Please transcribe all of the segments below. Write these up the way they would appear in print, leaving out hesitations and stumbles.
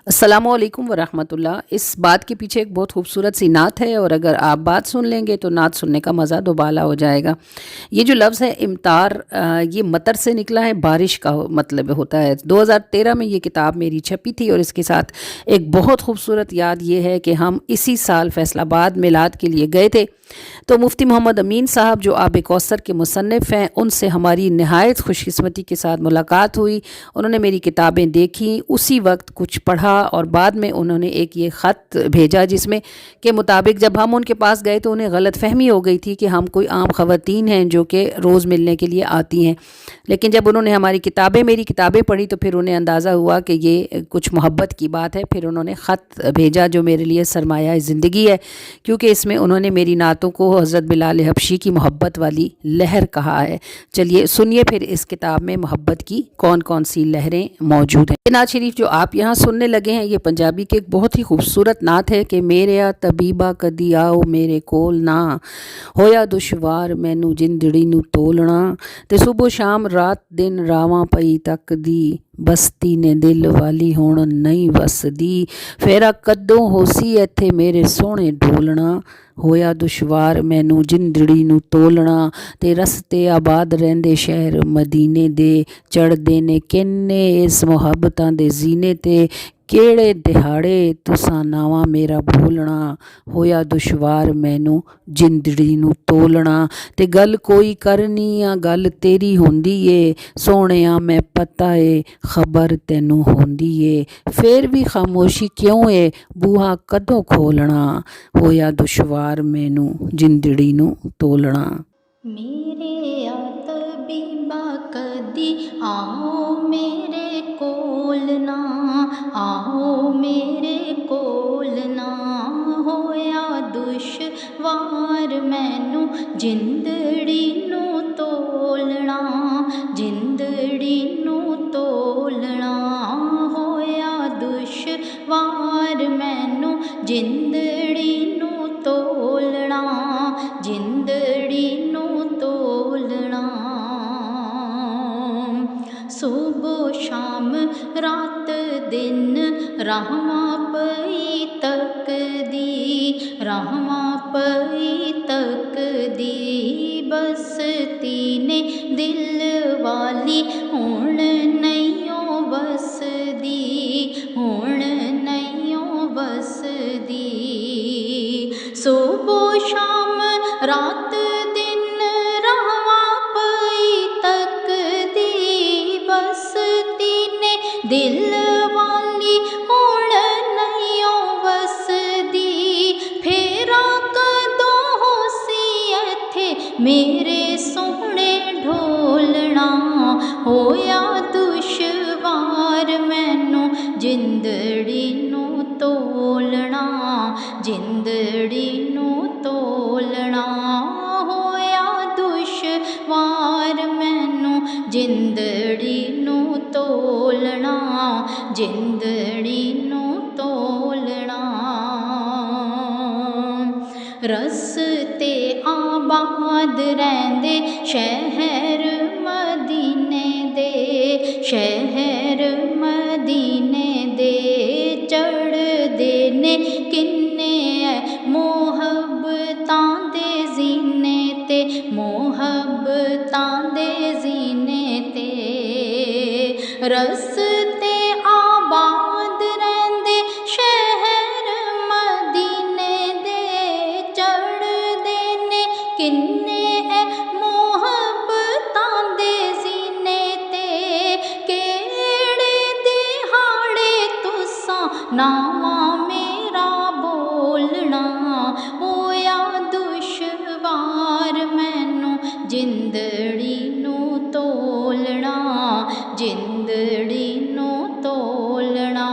अस्सलामुअलैकुम वरहमतुल्लाह। इस बात के पीछे एक बहुत खूबसूरत सी नात है और अगर आप बात सुन लेंगे तो नात सुनने का मज़ा दोबाला हो जाएगा। ये जो लफ्ज़ है इम्तार, ये मतर से निकला है, बारिश का मतलब होता है। 2013 में ये किताब मेरी छपी थी और इसके साथ एक बहुत खूबसूरत याद ये है कि हम इसी साल फैसलाबाद मिलाद के लिए गए थे। तो मुफ्ती मोहम्मद अमीन साहब जो आब कौसर के मुसन्निफ़ हैं, उनसे हमारी नहायत खुशकिस्मती के साथ मुलाकात हुई। उन्होंने मेरी किताबें देखी, उसी वक्त कुछ पढ़ा और बाद में उन्होंने एक ये ख़त भेजा जिसमें के मुताबिक जब हम उनके पास गए तो उन्हें गलत फहमी हो गई थी कि हम कोई आम ख़वातीन हैं जो कि रोज़ मिलने के लिए आती हैं। लेकिन जब उन्होंने मेरी किताबें पढ़ी तो फिर उन्हें अंदाज़ा हुआ कि ये कुछ मोहब्बत की बात है। फिर उन्होंने ख़त भेजा जो मेरे लिए सरमाया ज़िंदगी है, क्योंकि इसमें उन्होंने मेरी नातों को हज़रत बिलाल हबशी की मोहब्बत वाली लहर कहा है। चलिए सुनिए फिर इस किताब में मोहब्बत की कौन कौन सी लहरें मौजूद हैं। नात शरीफ जो आप यहाँ सुनने लगे हैं ये पंजाबी की एक बहुत ही खूबसूरत नात है कि मेरे तबीबा कदी आओ मेरे कोल ना होया दुशवार मैनू जिंदड़ी नू तोलना ते सुबह शाम रात दिन रावां पई तकदी बस्ती ने दिल वाली हुण नहीं वसदी फेरा कदों होसी इत्थे मेरे सोहणे ढोलना होया दुशवार मैनू जिंदड़ी नू तोलना ते रस्ते आबाद रहंदे शहर मदीने दे चढ़दे ने किन्ने इस मुहब्बतां दे जीने ते केड़े दिहाड़े तुसां नावां मेरा भूलना होया दुशवार मैनू जिंदड़ी नू तोलना ते गल कोई करनी आ गल तेरी होंदी ए सोहणिया मैं पता ए खबर तैनू होंदी ए फिर भी खामोशी क्यों ए बूहा कदों खोलना होया दुशवार मैनू जिंदड़ी नू तोलना। मेरे तबीबा कदी आओ मेरे कोल ना आओ मेरे कोल ना होया दुशवार मैनू जिंदड़ी नू तोलना जिंदड़ी नू तोलना होया दुशवार मैनू जिंदड़ी नू तोलना जिंदड़ी नू तोलना सुबह शाम रात दिन रहमां पई तकदी रहमां पई तकदी बसती ने दिल वाली हुण नैयों वसदी हुण नैयों वसदी सुबह शाम रात दिन रहमां पई तकदी बसती ने दिल वाली हुण नैयों वसदी फेरा कदों होसी इत्थे मेरे सोहणे ढोलना होया दुशवार मैनू जिंदड़ी नू तोलना जिंदड़ी नू तोलना होया दुशवार मैनू जिंदड़ी नू तोलना जिंदड़ी नू तोलना रस्ते आबाद रहंदे शहर मदीने दे शहर मदीने दे चढ़दे ने किन्ने मोहब्बतां दे जीने ते मोहब्बतां दे जीने ते रस्ते आबाद रहंदे शहर मदीने दे चढ़दे ने किन्ने मोहब्बतां दे जीने ते केड़े दिहाड़े तुसां नावां मेरा बोलना होया दुशवार मैनू जिंदड़ी नू तोलना जिंदड़ी नू तोलना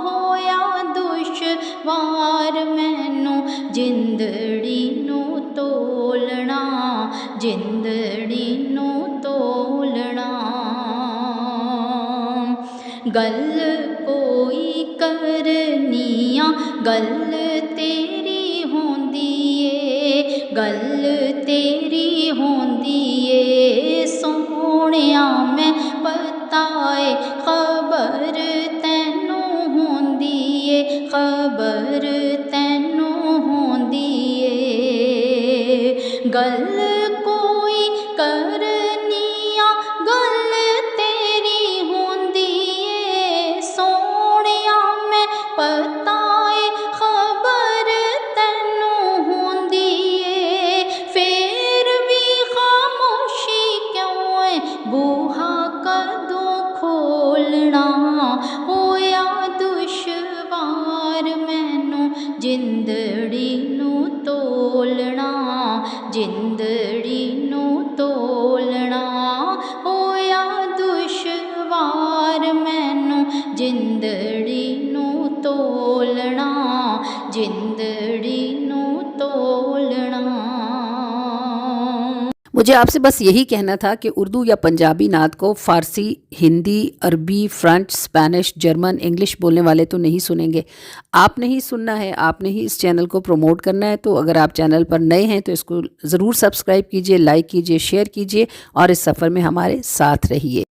होया दुशवार मैनू जिंदड़ी नू तोलना जिंदड़ी नू तोलना गल कोई करनिया गल तेरी होंदी ए गल तेरी होंदी ए सोहणिया मैं पता ए खबर तैनू होंदी ਖਬਰ ਤੈਨੂੰ ਹੁੰਦੀ ਏ ਗੱਲ ਕੋਈ ਕਰਨੀ ਆ ਗੱਲ ਤੇਰੀ ਹੁੰਦੀ ਏ ਸੋਹਣਿਆ ਮੈਂ ਪਤਾ ਏ ਖਬਰ ਤੈਨੂੰ ਹੁੰਦੀ ਏ ਫੇਰ ਵੀ ਖਾਮੋਸ਼ੀ ਕਿਉਂ ਏ ਬੂਹਾ ਕਦੋਂ ਖੋਲਣਾ ਹੋਇਆ ਦੁਸ਼ਵਾਰ ਮੈਨੂੰ ਜਿੰਦੜੀ ਨੂੰ ਤੋਲਣਾ ਜਿੰਦੜੀ ਨੂੰ ਤੋਲਣਾ ਹੋਇਆ ਦੁਸ਼ਵਾਰ ਮੈਨੂੰ ਜਿੰਦੜੀ ਨੂੰ ਤੋਲਣਾ ਜਿੰਦੜੀ ਨੂੰ ਤੋਲਣਾ मुझे आपसे बस यही कहना था कि उर्दू या पंजाबी नात को फ़ारसी, हिंदी, अरबी, फ्रेंच, स्पेनिश, जर्मन, इंग्लिश बोलने वाले तो नहीं सुनेंगे। आपने ही सुनना है, आपने ही इस चैनल को प्रमोट करना है। तो अगर आप चैनल पर नए हैं तो इसको ज़रूर सब्सक्राइब कीजिए, लाइक कीजिए, शेयर कीजिए और इस सफ़र में हमारे साथ रहिए।